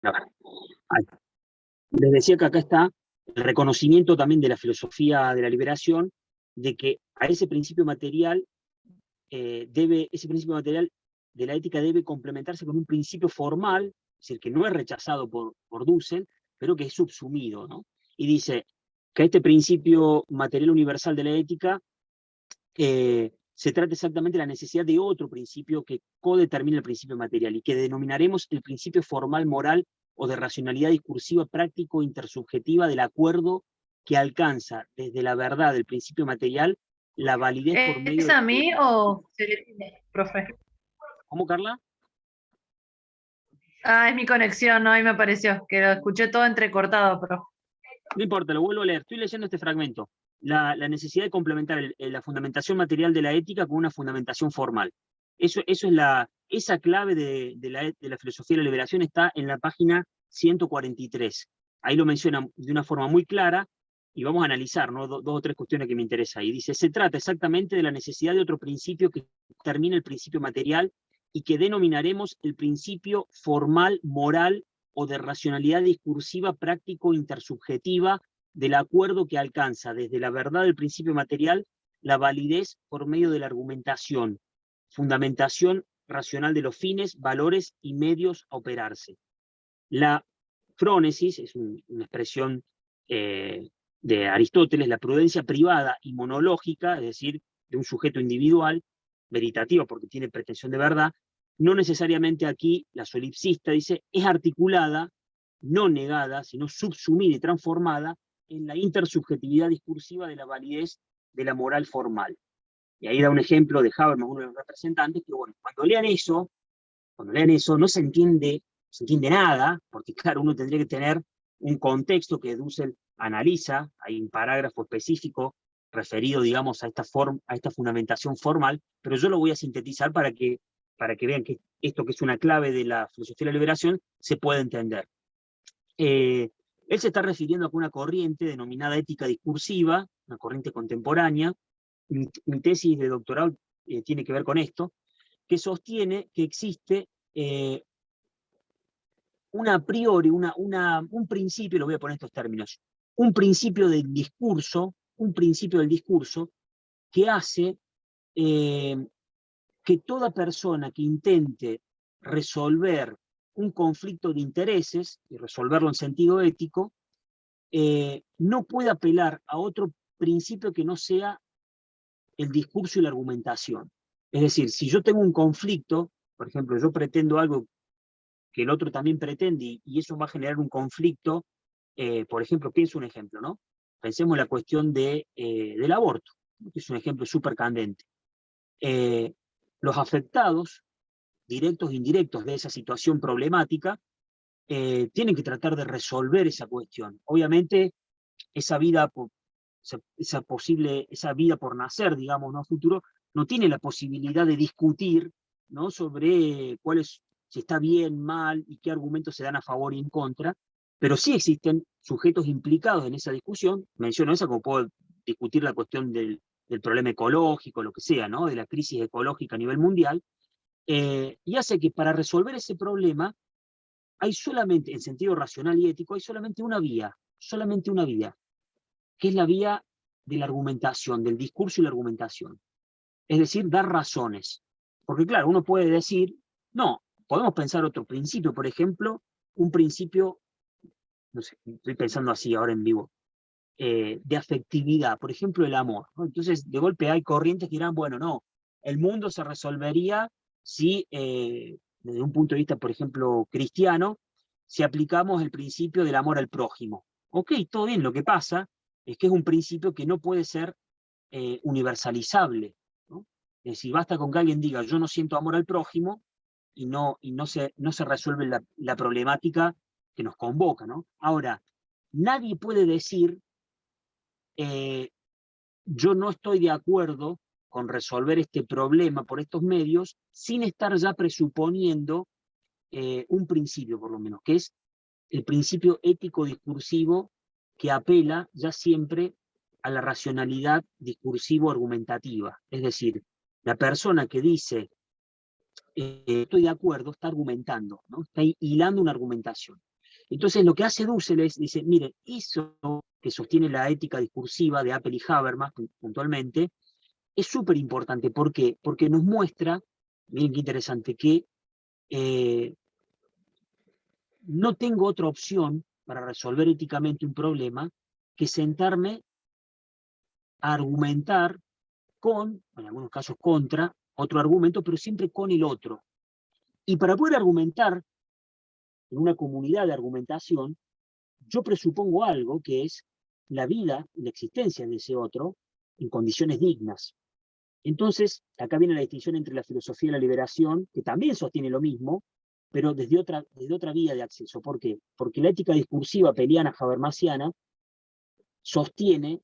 A ver, ahí. Les decía que acá está el reconocimiento también de la filosofía de la liberación, de que a ese principio material ese principio material de la ética debe complementarse con un principio formal, es decir, que no es rechazado por Dussel, pero que es subsumido, ¿no? Y dice que este principio material universal de la ética se trata exactamente de la necesidad de otro principio que codetermina el principio material y que denominaremos el principio formal moral o de racionalidad discursiva práctico intersubjetiva del acuerdo que alcanza desde la verdad del principio material la validez por medio ¿Es de a la mí o se le tiene, profe? ¿Cómo, Carla? Ah, es mi conexión, ¿no? Ahí me apareció, que lo escuché todo entrecortado, pero. No importa, lo vuelvo a leer. Estoy leyendo este fragmento. La necesidad de complementar la fundamentación material de la ética con una fundamentación formal. Eso es esa clave de la filosofía de la liberación está en la página 143. Ahí lo menciona de una forma muy clara y vamos a analizar, ¿no? Dos o tres cuestiones que me interesan. Y dice, se trata exactamente de la necesidad de otro principio que termine el principio material y que denominaremos el principio formal moral o de racionalidad discursiva práctico intersubjetiva del acuerdo que alcanza desde la verdad del principio material la validez por medio de la argumentación, fundamentación racional de los fines, valores y medios a operarse. La frónesis es una expresión de Aristóteles, la prudencia privada y monológica, es decir, de un sujeto individual, veritativo porque tiene pretensión de verdad, no necesariamente aquí la solipsista dice, es articulada, no negada, sino subsumida y transformada en la intersubjetividad discursiva de la validez de la moral formal. Y ahí da un ejemplo de Habermas, uno de los representantes, que bueno, cuando lean eso no se entiende nada, porque claro, uno tendría que tener un contexto que Dussel analiza, hay un parágrafo específico referido, digamos, a esta fundamentación formal, pero yo lo voy a sintetizar para que vean que esto que es una clave de la filosofía de la liberación se puede entender. Él se está refiriendo a una corriente denominada ética discursiva, una corriente contemporánea. Mi tesis de doctorado tiene que ver con esto, que sostiene que existe a priori, un principio, lo voy a poner en estos términos, un principio del discurso que hace eh, que toda persona que intente resolver un conflicto de intereses, y resolverlo en sentido ético, no puede apelar a otro principio que no sea el discurso y la argumentación. Es decir, si yo tengo un conflicto, por ejemplo, yo pretendo algo que el otro también pretende y eso va a generar un conflicto, por ejemplo, pienso un ejemplo, ¿no? Pensemos en la cuestión del aborto, que es un ejemplo súper candente. Los afectados, directos e indirectos de esa situación problemática, tienen que tratar de resolver esa cuestión. Obviamente, esa vida esa vida por nacer, digamos, ¿no? Futuro, no tiene la posibilidad de discutir, ¿no? Sobre si está bien, mal y qué argumentos se dan a favor y en contra, pero sí existen sujetos implicados en esa discusión, menciono esa como puedo discutir la cuestión del problema ecológico, lo que sea, ¿no? De la crisis ecológica a nivel mundial, y hace que para resolver ese problema hay solamente, en sentido racional y ético, hay solamente una vía, que es la vía de la argumentación, del discurso y la argumentación. Es decir, dar razones. Porque claro, uno puede decir, no, podemos pensar otro principio, por ejemplo, un principio, no sé, estoy pensando así ahora en vivo, de afectividad, por ejemplo, el amor, ¿no? Entonces, de golpe hay corrientes que dirán, bueno, no, el mundo se resolvería si, desde un punto de vista, por ejemplo, cristiano, si aplicamos el principio del amor al prójimo. Ok, todo bien, lo que pasa es que es un principio que no puede ser universalizable, ¿no? Es decir, basta con que alguien diga, yo no siento amor al prójimo, no se resuelve la problemática que nos convoca, ¿no? Ahora, nadie puede decir eh, yo no estoy de acuerdo con resolver este problema por estos medios sin estar ya presuponiendo un principio, por lo menos, que es el principio ético discursivo que apela ya siempre a la racionalidad discursivo-argumentativa. Es decir, la persona que dice estoy de acuerdo está argumentando, ¿no? Está hilando una argumentación. Entonces lo que hace Dussel es, dice, miren, eso que sostiene la ética discursiva de Apel y Habermas puntualmente, es súper importante. ¿Por qué? Porque nos muestra, miren qué interesante, que no tengo otra opción para resolver éticamente un problema que sentarme a argumentar con, en algunos casos contra, otro argumento, pero siempre con el otro. Y para poder argumentar en una comunidad de argumentación, yo presupongo algo que es la vida y la existencia de ese otro en condiciones dignas. Entonces, acá viene la distinción entre la filosofía de la liberación, que también sostiene lo mismo, pero desde otra vía de acceso. ¿Por qué? Porque la ética discursiva peliana habermasiana sostiene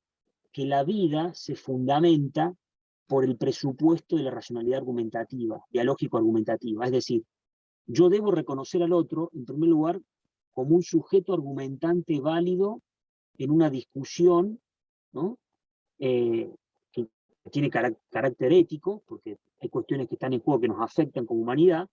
que la vida se fundamenta por el presupuesto de la racionalidad argumentativa, dialógico-argumentativa. Es decir, yo debo reconocer al otro, en primer lugar, como un sujeto argumentante válido en una discusión, ¿no? Que tiene carácter ético, porque hay cuestiones que están en juego que nos afectan como humanidad,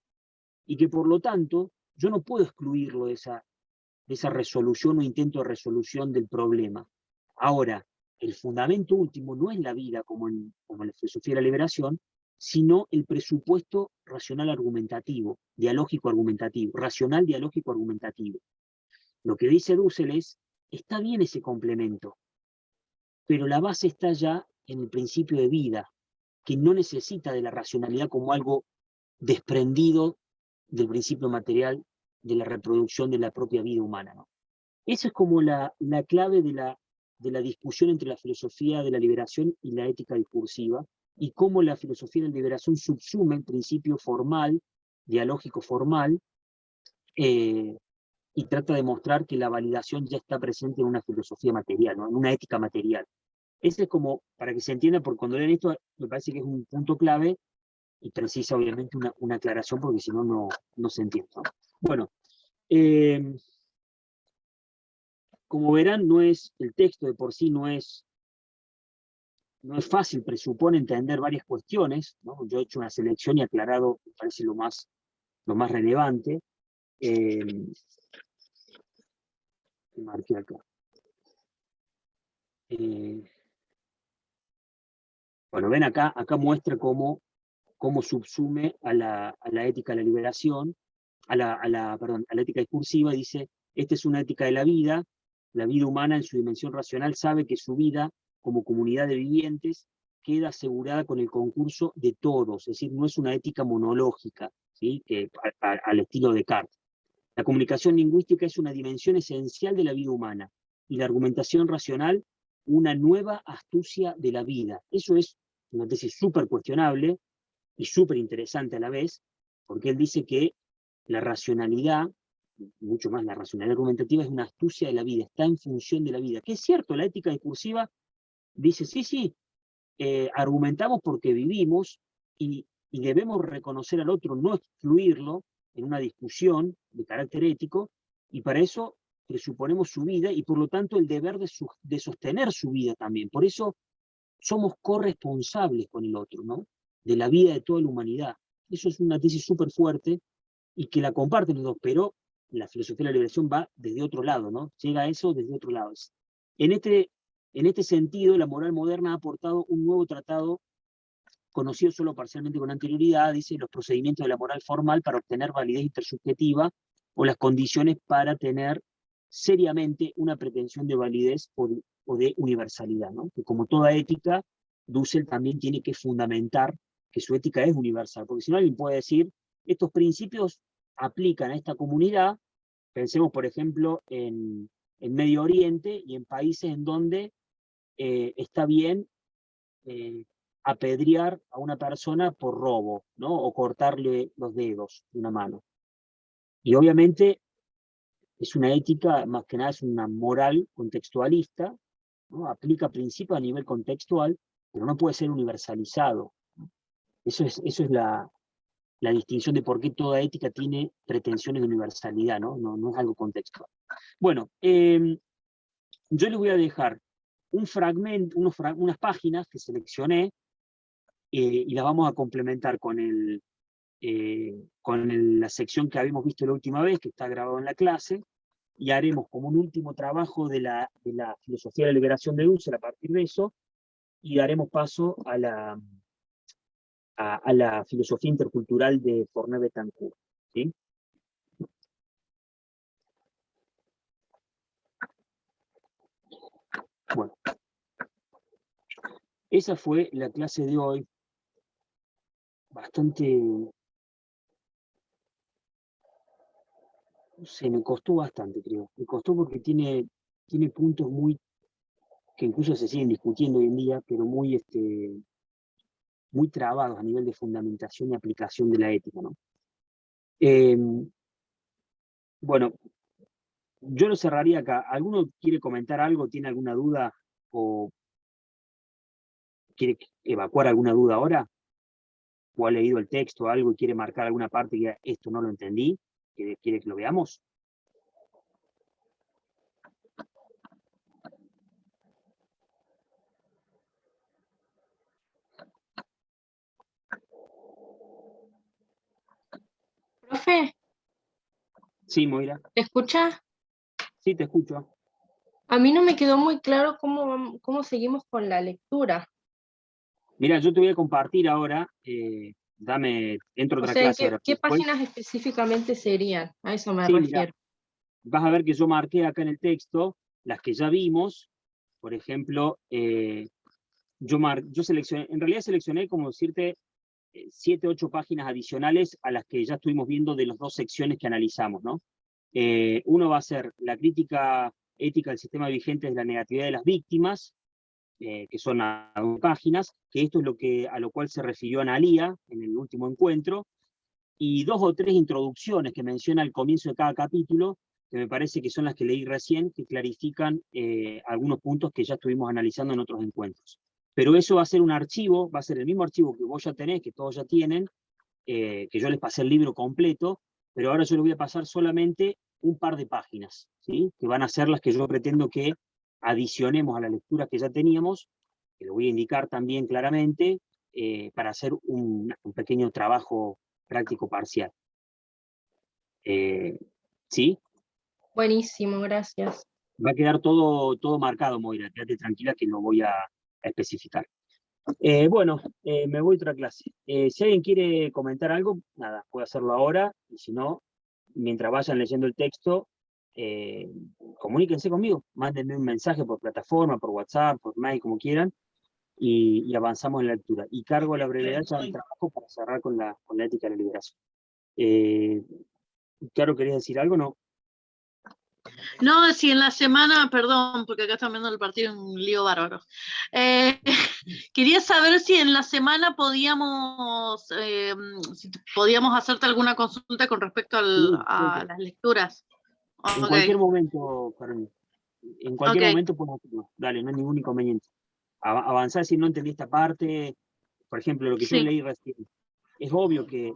y que por lo tanto yo no puedo excluirlo de esa resolución o intento de resolución del problema. Ahora, el fundamento último no es la vida como en la filosofía de la liberación, sino el presupuesto racional argumentativo, dialógico argumentativo, racional dialógico argumentativo. Lo que dice Dussel es, está bien ese complemento, pero la base está ya en el principio de vida, que no necesita de la racionalidad como algo desprendido del principio material de la reproducción de la propia vida humana, ¿no? Esa es como la clave de la discusión entre la filosofía de la liberación y la ética discursiva, y cómo la filosofía de la liberación subsume el principio formal, dialógico formal, y trata de mostrar que la validación ya está presente en una filosofía material, ¿no? En una ética material. Ese es como, para que se entienda, porque cuando leen esto, me parece que es un punto clave, y precisa obviamente una aclaración, porque si no, no se entiende, ¿no? Bueno, como verán, el texto de por sí no es fácil, presupone entender varias cuestiones, ¿no? Yo he hecho una selección y aclarado, me parece lo más relevante. Marqué acá. Bueno, ven acá muestra cómo subsume a la ética de la liberación, a la ética discursiva, y dice, esta es una ética de la vida humana en su dimensión racional sabe que su vida como comunidad de vivientes queda asegurada con el concurso de todos, es decir, no es una ética monológica, ¿sí? Al estilo de Descartes. La comunicación lingüística es una dimensión esencial de la vida humana, y la argumentación racional una nueva astucia de la vida. Eso es una tesis súper cuestionable y súper interesante a la vez, porque él dice que la racionalidad, mucho más la racionalidad argumentativa, es una astucia de la vida, está en función de la vida. Que es cierto, la ética discursiva dice, sí, argumentamos porque vivimos y debemos reconocer al otro, no excluirlo en una discusión de carácter ético, y para eso presuponemos su vida y por lo tanto el deber de sostener su vida también. Por eso somos corresponsables con el otro, ¿no? De la vida de toda la humanidad. Eso es una tesis súper fuerte y que la comparten los dos, pero la filosofía de la liberación va desde otro lado, ¿no? Llega a eso desde otro lado. En este sentido, la moral moderna ha aportado un nuevo tratado conocido solo parcialmente con anterioridad, dice, los procedimientos de la moral formal para obtener validez intersubjetiva o las condiciones para tener seriamente una pretensión de validez o de universalidad, ¿no? Que como toda ética, Dussel también tiene que fundamentar que su ética es universal, porque si no alguien puede decir, estos principios aplican a esta comunidad, pensemos por ejemplo en Medio Oriente y en países en donde está bien apedrear a una persona por robo, ¿no? O cortarle los dedos de una mano. Y obviamente es una ética, más que nada es una moral contextualista, ¿no? Aplica principios a nivel contextual, pero no puede ser universalizado. Eso es la distinción de por qué toda ética tiene pretensiones de universalidad, ¿no? No es algo contextual. Bueno, yo les voy a dejar un fragmento, unas páginas que seleccioné, y las vamos a complementar con la sección que habíamos visto la última vez, que está grabado en la clase, y haremos como un último trabajo de la filosofía de la liberación de Husserl a partir de eso, y daremos paso a la filosofía intercultural de Forné Betancourt, ¿sí? Bueno, esa fue la clase de hoy, bastante, no sé, me costó bastante, creo. Me costó porque tiene puntos que incluso se siguen discutiendo hoy en día, pero muy trabados a nivel de fundamentación y aplicación de la ética, ¿no? Bueno, yo lo cerraría acá. ¿Alguno quiere comentar algo, tiene alguna duda o quiere evacuar alguna duda ahora? ¿O ha leído el texto o algo y quiere marcar alguna parte que esto no lo entendí? ¿Quiere que lo veamos? Profe, Sí, Moira. ¿te escucha? Sí, te escucho. A mí no me quedó muy claro cómo seguimos con la lectura. Mira, yo te voy a compartir ahora, entro a O otra sea, ¿en clase ahora. qué Después, páginas específicamente serían? A eso me sí, mira, refiero. vas a ver que yo marqué acá en el texto las que ya vimos. Por ejemplo, yo seleccioné, en realidad seleccioné, como decirte, 7, 8 páginas adicionales a las que ya estuvimos viendo de las 2 secciones que analizamos, ¿no? Uno va a ser la crítica ética del sistema vigente de la negatividad de las víctimas, que son a 2 páginas, que esto es a lo cual se refirió Analía en el último encuentro, y 2 o 3 introducciones que menciona al comienzo de cada capítulo, que me parece que son las que leí recién, que clarifican algunos puntos que ya estuvimos analizando en otros encuentros. Pero eso va a ser un archivo, va a ser el mismo archivo que vos ya tenés, que todos ya tienen, que yo les pasé el libro completo, pero ahora yo les voy a pasar solamente un par de páginas, ¿sí? Que van a ser las que yo pretendo que adicionemos a la lectura que ya teníamos, que lo voy a indicar también claramente, para hacer un pequeño trabajo práctico parcial. ¿Sí? Buenísimo, gracias. Va a quedar todo marcado, Moira, quédate tranquila que lo voy a especificar. Bueno, me voy a otra clase. Si alguien quiere comentar algo, nada, puede hacerlo ahora, y si no, mientras vayan leyendo el texto, comuníquense conmigo, mándenme un mensaje por plataforma, por WhatsApp, por mail, como quieran, y avanzamos en la lectura. Y cargo la brevedad ya del trabajo para cerrar con la ética de la liberación. Claro, ¿querías decir algo? No. No, si en la semana, perdón, porque acá están viendo el partido, un lío bárbaro. Quería saber si en la semana podíamos hacerte alguna consulta con respecto a las lecturas. En cualquier momento, Carmen. En cualquier momento podemos hacerlo. Dale, no hay ningún inconveniente. Avanzar si no entendí esta parte, por ejemplo, lo que yo leí recién. Es obvio que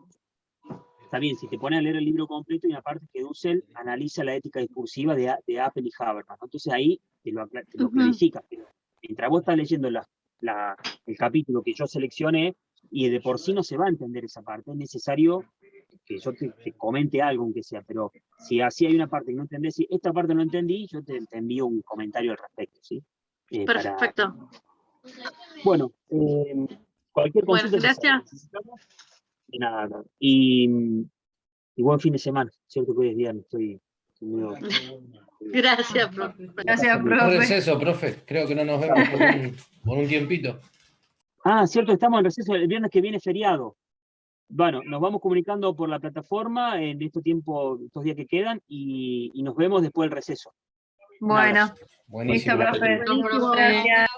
está bien, si te pones a leer el libro completo, y una parte que Dussel analiza la ética discursiva de Apple y Habermas, ¿no? Entonces ahí te lo clarifica. Pero mientras vos estás leyendo el capítulo que yo seleccioné, y de por sí no se va a entender esa parte, es necesario que yo te comente algo, aunque sea, pero si así hay una parte que no entendés, si esta parte no entendí, yo te envío un comentario al respecto, ¿sí? Perfecto. Bueno, cualquier consulta. Bueno, gracias. De nada. Y buen fin de semana, cierto que hoy es viernes, estoy medio... Gracias, profe. Gracias, profe. Un receso, profe. Creo que no nos vemos por un tiempito. Ah, cierto, estamos en receso, el viernes que viene feriado. Bueno, nos vamos comunicando por la plataforma en estos días que quedan, y nos vemos después del receso. Bueno, Buenísimo. listo, profe. Buenísimo. Gracias.